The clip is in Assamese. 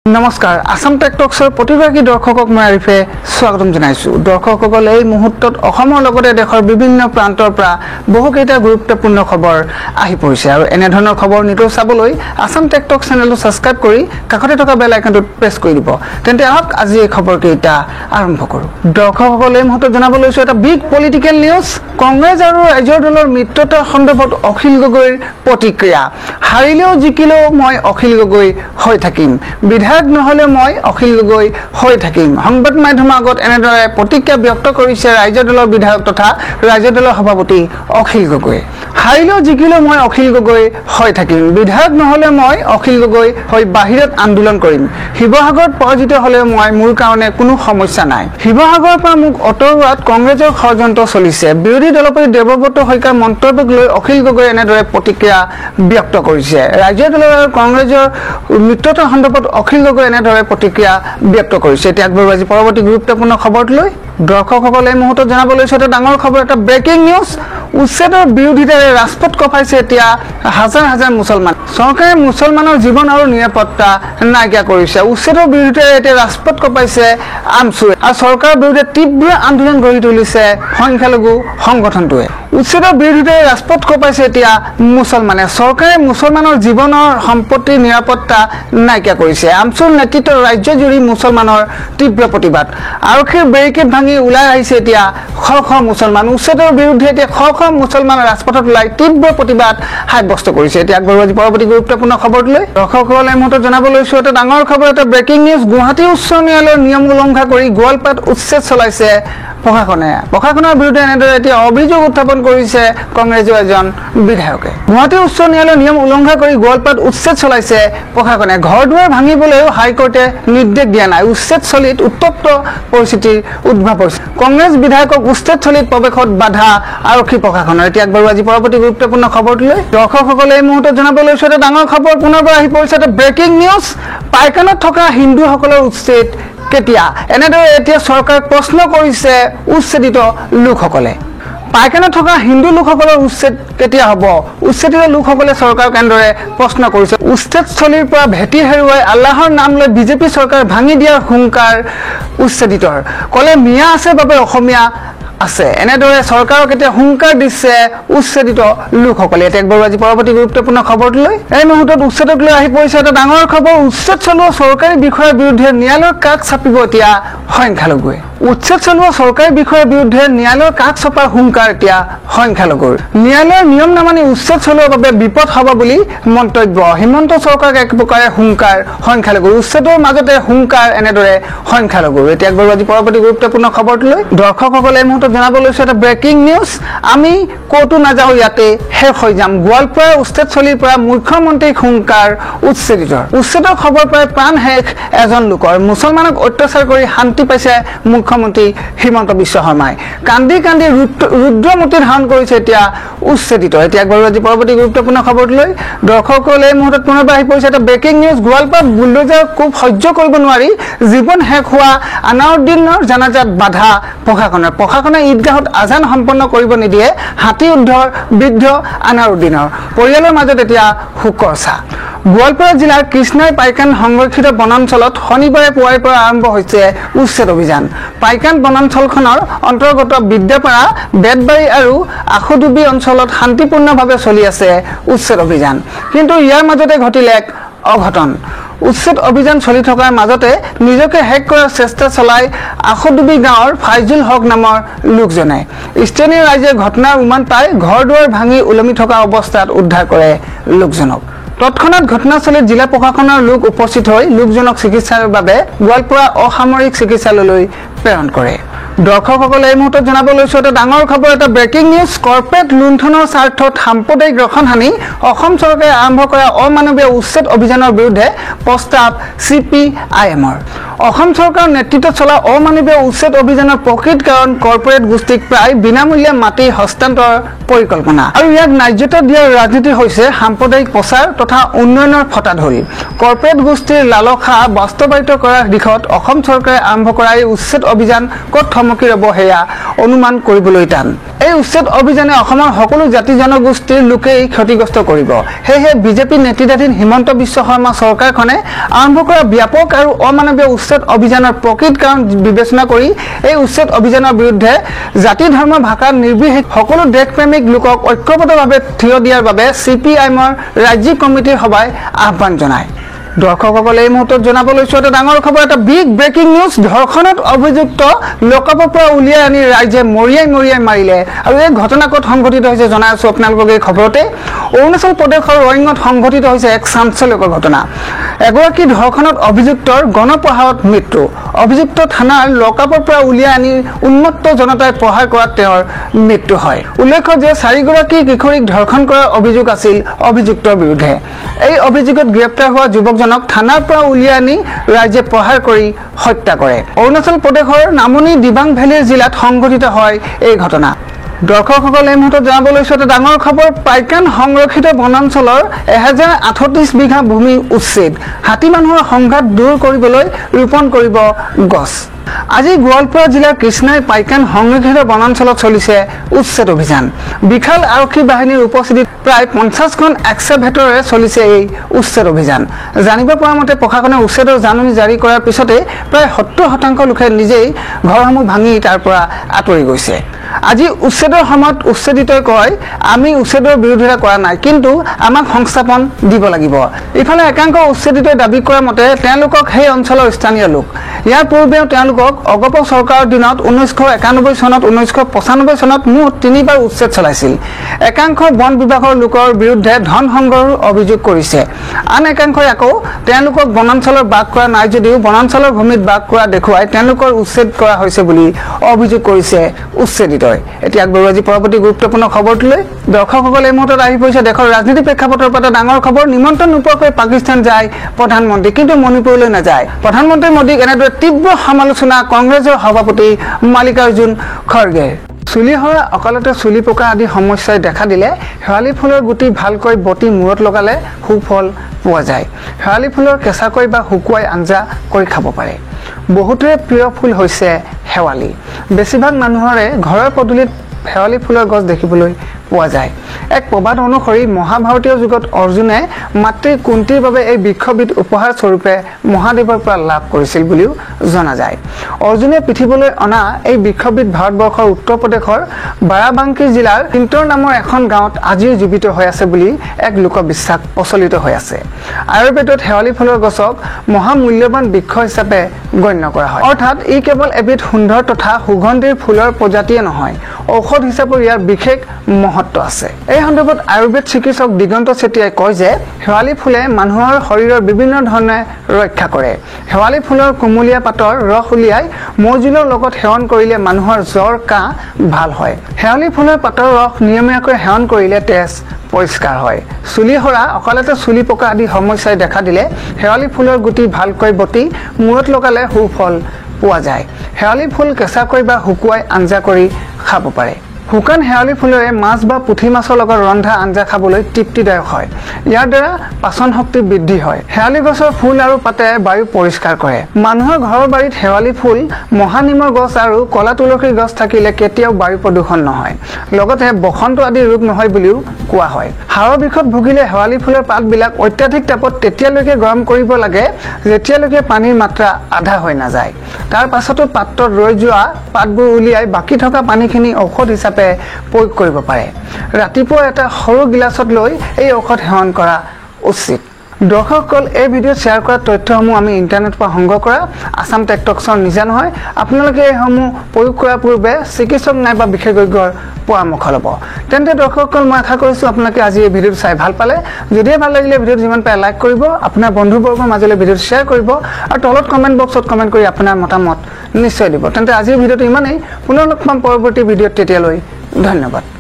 নমস্কাৰ আসাম টেক টক্সৰ প্ৰতিগৰাকী দৰ্শকক মই আৰিফে স্বাগতম জনাইছো। দৰ্শকসকল এই মুহূৰ্তত অসমৰ লগতে দেশৰ বিভিন্ন প্ৰান্তৰ পৰা বহুকেইটা গুৰুত্বপূৰ্ণ খবৰ আহি পৰিছে আৰু এনে ধৰণৰ খবৰ নিতৌ চাবলৈ আসাম টেক টক চেনেলটো সাবস্ক্ৰাইব কৰি কাষতে থকা বেল আইকনটো প্ৰেছ কৰি দিব। তেন্তে আহক আজি এই খবৰকেইটা আৰম্ভ কৰোঁ। দৰ্শকসকল এই মুহূৰ্তত জনাব লৈছো এটা বিগ পলিটিকেল নিউজ। কংগ্ৰেছ আৰু ৰাজ্যৰ দলৰ মিত্ৰতাৰ সন্দৰ্ভত অখিল গগৈৰ প্ৰতিক্ৰিয়া। হাৰিলেও জিকিলেও মই অখিল গগৈ হৈ থাকিম, বিধায়ক নহলে মই অখিল গগৈ হৈ থাকিম। সংবাদ মাধ্যমৰ আগত এনেদৰে প্ৰতিক্ৰিয়া ব্যক্ত কৰিছে ৰাজ্য দলৰ বিধায়ক তথা ৰাজ্য দলৰ সভাপতি অখিল গগৈ। হাৰিলেও জিকিলেও মই অখিল গগৈ হৈ থাকিম, বিধায়ক নহলে মই অখিল গগৈ হৈ বাহিৰত আন্দোলন কৰিম। শিৱসাগৰত পৰাজিত হলেও মোৰ কাৰণে কোনো সমস্যা নাই। শিৱসাগৰৰ পৰা মোক আঁতৰোৱাত কংগ্ৰেছৰ ষড়যন্ত্ৰ চলিছে। বিৰোধী দলপতি দেৱব্ৰত শইকীয়াৰ মন্তব্যক লৈ অখিল গগৈ এনেদৰে প্ৰতিক্ৰিয়া ব্যক্ত কৰিছে। ৰাজ্য দলৰ আৰু কংগ্ৰেছৰ মিত্ৰতাৰ সন্দৰ্ভত অখিল গগৈ এনেদৰে প্ৰতিক্ৰিয়া ব্যক্ত কৰিছে। এতিয়া আগবাঢ়ো আজি পৰৱৰ্তী গুৰুত্বপূৰ্ণ খবৰটো লৈ। দৰ্শকসকলে এই মুহূৰ্তত জনাব লৈছে এটা ডাঙৰ খবৰ, এটা ব্ৰেকিং নিউজ। উচ্ছেদৰ বিৰোধিতাৰে ৰাজপথ কঁপাইছে এতিয়া হাজাৰ হাজাৰ মুছলমান। চৰকাৰে মুছলমানৰ জীৱন আৰু নিৰাপত্তা নাইকিয়া কৰিছে। উচ্ছেদৰ বিৰোধিতাৰে এতিয়া ৰাজপথ কঁপাইছে আমছুৱে আৰু চৰকাৰৰ বিৰুদ্ধে তীব্ৰ আন্দোলন গঢ়ি তুলিছে সংখ্যালঘু সংগঠনটোৱে। উচ্ছেদৰ বিৰোধিতাৰে ৰাজপথ কঁপাইছে এতিয়া মুছলমানে। চৰকাৰে মুছলমানৰ জীৱনৰ সম্পত্তিৰ নিৰাপত্তা নাইকিয়া কৰিছে। আমছুৰ নেতৃত্বৰ ৰাজ্যজুৰি মুছলমানৰ তীব্ৰ প্ৰতিবাদ। আৰক্ষীৰ বেৰিকেড ভাঙি ওলাই আহিছে এতিয়া শ শ মুছলমান। উচ্ছেদৰ বিৰুদ্ধে এতিয়া শ শ মুছলমান ৰাজপথত ওলাই তীব্ৰ প্ৰতিবাদ সাব্যস্ত কৰিছে। এতিয়া আগবাঢ়ো আজি পৰৱৰ্তী গুৰুত্বপূৰ্ণ খবৰটো লৈ। দৰ্শকসকলে এই মুহূৰ্তত জনাব লৈছো এটা ডাঙৰ খবৰ, এটা ব্ৰেকিং নিউজ। গুৱাহাটী উচ্চ ন্যায়ালয়ৰ নিয়ম উলংঘা কৰি গোৱালপাৰাত উচ্ছেদ চলাইছে প্ৰশাসনে। প্ৰশাসনৰ বিৰুদ্ধে এনেদৰে এতিয়া অভিযোগ উত্থাপন কৰিছে কংগ্ৰেছৰ এজন বিধায়কে। গুৱাহাটী উচ্চ ন্যায়ালয়ৰ নিয়ম উলংঘা কৰি গোৱালপাৰাত উচ্ছেদ চলাইছে প্ৰশাসনে। ঘৰ দুৱাৰ ভাঙিবলৈও হাইকোৰ্টে নিৰ্দেশ দিয়া নাই। উচ্ছেদস্থলীত উত্তপ্ত পৰিস্থিতিৰ উদ্ভৱ হৈছে। কংগ্ৰেছ বিধায়কক উচ্ছেদস্থলীত প্ৰৱেশত বাধা আৰক্ষী প্ৰশাসনৰ। এতিয়া আগবাঢ়ো আজি পৰৱৰ্তী গুৰুত্বপূৰ্ণ খবৰটো লৈ। দৰ্শকসকলে এই মুহূৰ্তত জনাব লৈছো এটা ডাঙৰ খবৰ, পুনৰবাৰ আহি পৰিছে এটা ব্ৰেকিং নিউজ। পাইকানত থকা হিন্দুসকলৰ উচ্ছেদ কেতিয়া? এনেদৰে এতিয়া চৰকাৰক প্ৰশ্ন কৰিছে উচ্ছেদিত লোকসকলে। পাইকানত থকা হিন্দু লোকসকলৰ উচ্ছেদ কেতিয়া হ'ব? উচ্ছেদিত লোকসকলে চৰকাৰক এনেদৰে প্ৰশ্ন কৰিছে। উচ্ছেদস্থলীৰ পৰা ভেটি হেৰুৱাই আল্লাহৰ নাম লৈ বিজেপি চৰকাৰ ভাঙি দিয়াৰ হুংকাৰ উচ্ছেদিতৰ। ক'লে মিয়া আছে বাবে অসমীয়া আছে, এনেদৰে চৰকাৰক এতিয়া হুংকাৰ দিছে উচ্ছেদিত লোকসকলে। এতিয়া একবাৰ আজি পৰৱৰ্তী গুৰুত্বপূৰ্ণ খবৰটো লৈ। এই মুহূৰ্তত উচ্ছেদক লৈ আহি পৰিছে এটা ডাঙৰ খবৰ। উচ্ছেদ চলোৱা চৰকাৰী বিষয়াৰ বিৰুদ্ধে ন্যায়ালয়ৰ কাষ চাপিব এতিয়া সংখ্যালঘুৱে। উচ্ছেদ চলোৱা চৰকাৰী বিষয়াৰ বিৰুদ্ধে ন্যায়ালয়ৰ কাষ চপাৰ হুংকাৰ এতিয়া সংখ্যালঘুৰ। ন্যায়ালয়ৰ নিয়ম নামানি উচ্ছেদ চলোৱাৰ বাবে বিপদ হ'ব বুলি মন্তব্য। হিমন্ত চৰকাৰক এক প্ৰকাৰে হুংকাৰ সংখ্যালঘুৰ। উচ্ছেদৰ মাজতে হুংকাৰ এনেদৰে সংখ্যালঘুৰ। এতিয়া একবাৰ আজি পৰৱৰ্তী গুৰুত্বপূৰ্ণ খবৰটো লৈ। দৰ্শকসকলে এই মুহূৰ্তত জনাব লৈছো এটা ব্ৰেকিং নিউজ। আমি ক'তো নাযাওঁ, ইয়াতে শেষ হৈ যাম। গোৱালপাৰা উচ্ছেদস্থলীৰ পৰা মুখ্যমন্ত্ৰীক হুংকাৰ উচ্ছেদিতৰ। উচ্ছেদৰ খবৰ পাই প্ৰাণ শেষ এজন লোকৰ। মুছলমানক অত্যাচাৰ কৰি শান্তি পাইছে মুখ্যমন্ত্ৰী হিমন্ত বিশ্ব শৰ্মাই। কান্দি কান্দি ৰুদ্ৰমূৰ্তি ধাৰণ কৰিছে এতিয়া উচ্ছেদিত। এতিয়া একবাৰ আজি পৰৱৰ্তী গুৰুত্বপূৰ্ণ খবৰটো লৈ। দৰ্শকসকলে এই মুহূৰ্তত পুনৰবাৰ আহি পৰিছে এটা ব্ৰেকিং নিউজ। গোৱালপাৰাত বুলডোজাৰ কোব সহ্য কৰিব নোৱাৰি জীৱন শেষ হোৱা আনাউদ্দিনৰ জানাজাত বাধা প্ৰশাসনৰ। প্ৰশাসনে ঈদগাহত আজান সম্পন্ন কৰিব নিদিয়ে হাতী উদ্ধৰ বৃদ্ধ আনাউদ্দিনৰ। পৰিয়ালৰ মাজত এতিয়া শোকৰ ছাঁ। গোৱালপাৰা জিলাৰ কৃষ্ণাই পাইকান সংৰক্ষিত বনাঞ্চলত শনিবাৰে পুৱাৰে পৰা আৰম্ভ হৈছে উচ্ছেদ অভিযান। পাইকান বনাঞ্চলখনৰ অন্তৰ্গত বিদ্যাপাৰা, বেতবাৰী আৰু আশুডুবি অঞ্চলত শান্তিপূৰ্ণভাৱে চলি আছে উচ্ছেদ অভিযান। কিন্তু ইয়াৰ মাজতে ঘটিল এক অঘটন। উচ্ছেদ অভিযান চলি থকাৰ মাজতে নিজকে হেক কৰাৰ চেষ্টা চলাই আশুডুবি গাঁৱৰ ফাইজুল হক নামৰ লোকজনে। স্থানীয় ৰাইজে ঘটনাৰ উমান পাই ঘৰ দুৱাৰ ভাঙি ওলমি থকা অৱস্থাত উদ্ধাৰ কৰে লোকজনক। তৎক্ষণাৎ ঘটনাস্থলীত জিলা প্ৰশাসনৰ লোক উপস্থিত হৈ লোকজনক চিকিৎসাৰ বাবে গোৱালপাৰা অসামৰিক চিকিৎসালয়লৈ প্ৰেৰণ কৰে। দৰ্শকসকলে এই মুহূৰ্তত জনাব লৈছো এটা ডাঙৰ খবৰ, এটা ব্ৰেকিং নিউজ। কৰ্পৰেট লুণ্ঠনৰ স্বাৰ্থত সাম্প্ৰদায়িক ৰক্ষণ সানি অসম চৰকাৰে আৰম্ভ কৰা অমানৱীয় উচ্ছেদ অভিযানৰ বিৰুদ্ধে প্ৰস্তাৱ CPIMৰ। অসম চৰকাৰৰ নেতৃত্বত চলা অমানৱীয় উচ্ছেদ অভিযানৰ প্ৰকৃত কাৰণ কৰ্পৰেট গোষ্ঠীক প্ৰায় বিনামূল্যে মাটি হস্তান্তৰ পৰিকল্পনা আৰু ইয়াক ন্যায্যতা দিয়াৰ ৰাজনীতি হৈছে সাম্প্ৰদায়িক প্ৰচাৰ তথা উন্নয়নৰ ফটাঢোল। কৰ্পৰেট গোষ্ঠীৰ লালসা বাস্তৱায়িত কৰাৰ দিশত অসম চৰকাৰে আৰম্ভ কৰা এই উচ্ছেদ অভিযান ক'ত থমকি ৰ'ব সেয়া অনুমান কৰিবলৈ টান। এই উচ্ছেদ অভিযানে অসমৰ সকলো জাতি জনগোষ্ঠীৰ লোকেই ক্ষতিগ্ৰস্ত কৰিব। সেয়েহে বিজেপি নেতৃত্বাধীন হিমন্ত বিশ্ব শৰ্মা চৰকাৰখনে আৰম্ভ কৰা ব্যাপক আৰু অমানৱীয় উচ্ছেদ অভিযানৰ প্ৰকৃত কাৰণ বিবেচনা কৰি এই উচ্ছেদ অভিযানৰ বিৰুদ্ধে জাতি ধৰ্ম ভাষা নিৰ্বিশেষে সকলো দেশপ্ৰেমিক লোকক ঐক্যবদ্ধভাৱে থিয় দিয়াৰ বাবে CPIMৰ ৰাজ্যিক কমিটিৰ সভাই আহ্বান জনায়। দৰ্শকসকলে এই মুহূৰ্তত জানাব লৈছো এটা ডাঙৰ খবৰ, এটা বিগ ব্ৰেকিং নিউজ। ধৰ্ষণত অভিযুক্ত লোকপৰ পৰা উলিয়াই আনি ৰাইজে মৰিয়াই মাৰিলে আৰু এই ঘটনা ক'ত সংঘটিত হৈছে জনাই আছো আপোনালোকক এই খবৰতে। অৰুণাচল প্ৰদেশৰ ৰয়িঙত সংঘটিত হৈছে এক চাঞ্চল্যকৰ ঘটনা। এগৰাকী ধৰ্ষণত অভিযুক্তৰ গণপ্ৰহাৰত মৃত্যু। অভিযুক্ত থানাৰ লকআপৰ পৰা উলিয়াই আনি উন্মত্ত জনতাই প্ৰহাৰ কৰাত তেওঁৰ মৃত্যু হয়। উল্লেখ্য যে 4গৰাকী কিশোৰীক ধৰ্ষণ কৰাৰ অভিযোগ আছিল অভিযুক্তৰ বিৰুদ্ধে। এই অভিযোগত গ্ৰেপ্তাৰ হোৱা যুৱকজনক থানাৰ পৰা উলিয়াই আনি ৰাইজে প্ৰহাৰ কৰি হত্যা কৰে। অৰুণাচল প্ৰদেশৰ নামনি দিবাং ভেলীৰ জিলাত সংঘটিত হয় এই ঘটনা। দৰ্শকসকলে এই মুহূৰ্তত জানাব লৈছো এটা ডাঙৰ খবৰ, পাইকান সংৰক্ষিত বনাঞ্চলৰ 1038 বিঘা ভূমি উচ্ছেদ। হাতী মানুহৰ সংঘাত দূৰ কৰিবলৈ ৰোপণ কৰিব গছ। আজি গোৱালপাৰা জিলাৰ কৃষ্ণাই পাইকান সংৰক্ষিত বনাঞ্চলত চলিছে উচ্ছেদ অভিযান। বিশাল আৰক্ষী বাহিনীৰ উপস্থিতিত প্ৰায় 50খন এক্সকাভেটৰে চলিছে এই উচ্ছেদ অভিযান। জানিব পৰা মতে প্ৰশাসনে উচ্ছেদৰ জাননী জাৰি কৰাৰ পিছতে প্ৰায় 70% লোকে নিজেই ঘৰসমূহ ভাঙি তাৰ পৰা আঁতৰি গৈছে। আজি উচ্ছেদৰ সময়ত উচ্ছেদিতই কয়, আমি উচ্ছেদৰ বিৰোধিতা কৰা নাই, কিন্তু আমাক সংস্থাপন দিব লাগিব। ইফালে একাংশ উচ্ছেদিতই দাবী কৰা মতে তেওঁলোকক সেই অঞ্চলৰ স্থানীয় লোক। ইয়াৰ পূৰ্বেও তেওঁলোকক অগপ চৰকাৰৰ দিনত 1991 চনত 1995 চনত মুঠ 3বাৰ উচ্ছেদ চলাইছিল। একাংশ বন বিভাগৰ লোকৰ বিৰুদ্ধে ধন সংগ্ৰহৰ অভিযোগ কৰিছে। আন একাংশই আকৌ তেওঁলোকক বনাঞ্চলৰ বাস কৰা নাই যদিও বনাঞ্চলৰ ভূমিত বাস কৰা দেখুৱাই তেওঁলোকৰ উচ্ছেদ কৰা হৈছে বুলি অভিযোগ কৰিছে উচ্ছেদিতই। এতিয়া আগবঢ়োৱা আজি পৰৱৰ্তী গুৰুত্বপূৰ্ণ খবৰটোলৈ। দৰ্শকসকলে এই মুহূৰ্তত আহি পৰিছে দেশৰ ৰাজনীতি প্ৰেক্ষাপটৰ পৰা ডাঙৰ খবৰ। নিমন্ত্ৰণ নোপোৱাকৈ পাকিস্তান যায় প্ৰধানমন্ত্ৰী, কিন্তু মণিপুৰলৈ নাযায়। প্ৰধানমন্ত্ৰী মোদীক এনেদৰে তীব্ৰ সমালোচনা কংগ্ৰেছৰ সভাপতি মাল্লিকাৰ্জুন খৰ্গে। চুলি সৰা, অকালতে চুলি পকা আদি সমস্যাই দেখা দিলে শেৱালি ফুলৰ গুটি ভালকৈ বটি মূৰত লগালে সুফল পোৱা যায়। শেৱালি ফুলৰ কেঁচাকৈ বা শুকুৱাই আঞ্জা কৰি খাব পাৰে। বহুতৰে প্ৰিয় ফুল হৈছে শেৱালি। বেছিভাগ মানুহৰে ঘৰৰ পদূলিত শেৱালি ফুলৰ গছ দেখিবলৈ পোৱা যায়। এক প্ৰবাদ অনুসৰি মহাভাৰতীয় যুগত অৰ্জুনে মাতৃ কুন্তীৰ বাবে এই বৃক্ষবিধ উপহাৰ স্বৰূপে মহাদেৱৰ পৰা লাভ কৰিছিল বুলিও জনা যায়। অৰ্জুনে পৃথিৱীলৈ অনা এই বৃক্ষবিধ ভাৰতবৰ্ষৰ উত্তৰ প্ৰদেশৰ বাৰাবাংকী জিলাৰ কিন্তৰ নামৰ এখন গাঁৱত আজিও জীৱিত হৈ আছে বুলি এক লোকবিশ্বাস প্ৰচলিত হৈ আছে। আয়ুৰ্বেদত শেৱালি ফুলৰ গছক মহামূল্যৱান বৃক্ষ হিচাপে গণ্য কৰা হয়। অৰ্থাৎ ই কেৱল এবিধ সুন্দৰ তথা সুগন্ধিৰ ফুলৰ প্ৰজাতিয়ে নহয়, ঔষধ হিচাপে ইয়াৰ বিশেষ মহত্ব আছে। এই সন্দৰ্ভত আয়ুৰ্বেদ চিকিৎসক দিগন্ত চেতিয়াই কয় যে শেৱালি ফুলে মানুহৰ শৰীৰৰ বিভিন্ন ধৰণে ৰক্ষা কৰে। শেৱালি ফুলৰ কুমলীয়া পাতৰ ৰস উলিয়াই মৌজোলৰ লগত সেৱন কৰিলে মানুহৰ জ্বৰ কাহ ভাল হয়। শেৱালি ফুলৰ পাতৰ ৰস নিয়মীয়াকৈ সেৱন কৰিলে তেজ পৰিষ্কাৰ হয়। চুলি সৰা, অকালতে চুলি পকা আদি সমস্যাই দেখা দিলে শেৱালি ফুলৰ গুটি ভালকৈ বটি মূৰত লগালে সুফল পোৱা যায়। শেৱালি ফুল কেঁচাকৈ বা শুকুৱাই আঞ্জা কৰি খাব পাৰে। শুকান শেৱালি ফুলেৰে মাছ বা পুঠি মাছৰ লগত ৰন্ধা আঞ্জা খাবলৈ তৃপ্তিদায়ক হয়। ইয়াৰ দ্বাৰা পাচন শক্তি বৃদ্ধি হয়। শেৱালি গছৰ ফুল আৰু পাতে বায়ু পৰিষ্কাৰ কৰে। মানুহৰ ঘৰৰ বাৰীত শেৱালি ফুল, মহানিমৰ গছ আৰু কলা তুলসীৰ গছ থাকিলে কেতিয়াও বায়ু প্ৰদূষণ নহয়, লগতে বসন্ত আদি ৰোগ নহয় বুলিও কোৱা হয়। হাড়ৰ বিষত ভুগিলে শেৱালি ফুলৰ পাতবিলাক অত্যাধিক তাপত তেতিয়ালৈকে গৰম কৰিব লাগে যেতিয়ালৈকে পানীৰ মাত্ৰা আধা হৈ নাযায়। তাৰ পাছতো পাত্ৰত ৰৈ যোৱা পাতবোৰ উলিয়াই বাকী থকা পানীখিনি ঔষধ হিচাপে প্ৰয়োগ কৰিব পাৰে। ৰাতিপুৱা এটা সৰু গিলাচত লৈ এই ঔষধ সেৱন কৰা উচিত। দৰ্শকসকল, এই ভিডিঅ'ত শ্বেয়াৰ কৰা তথ্যসমূহ আমি ইণ্টাৰনেটৰ পৰা সংগ্ৰহ কৰা। আছাম টেক টক্সৰ নিজা নহয়। আপোনালোকে এইসমূহ প্ৰয়োগ কৰাৰ পূৰ্বে চিকিৎসক নাইবা বিশেষজ্ঞৰ পৰামৰ্শ ল'ব। তেন্তে দৰ্শকসকল, মই আশা কৰিছোঁ আপোনালোকে আজি এই ভিডিঅ'টো চাই ভাল পালে। যদিহে ভাল লাগিলে ভিডিঅ'টো যিমান পাৰে লাইক কৰিব, আপোনাৰ বন্ধুবৰ্গৰ মাজলৈ ভিডিঅ'টো শ্বেয়াৰ কৰিব আৰু তলত কমেণ্ট বক্সত কমেণ্ট কৰি আপোনাৰ মতামত নিশ্চয় দিব। তেন্তে আজিৰ ভিডিঅ'টো ইমানেই। পুনৰ লগ পাম পৰৱৰ্তী ভিডিঅ'ত। তেতিয়ালৈ ধন্যবাদ।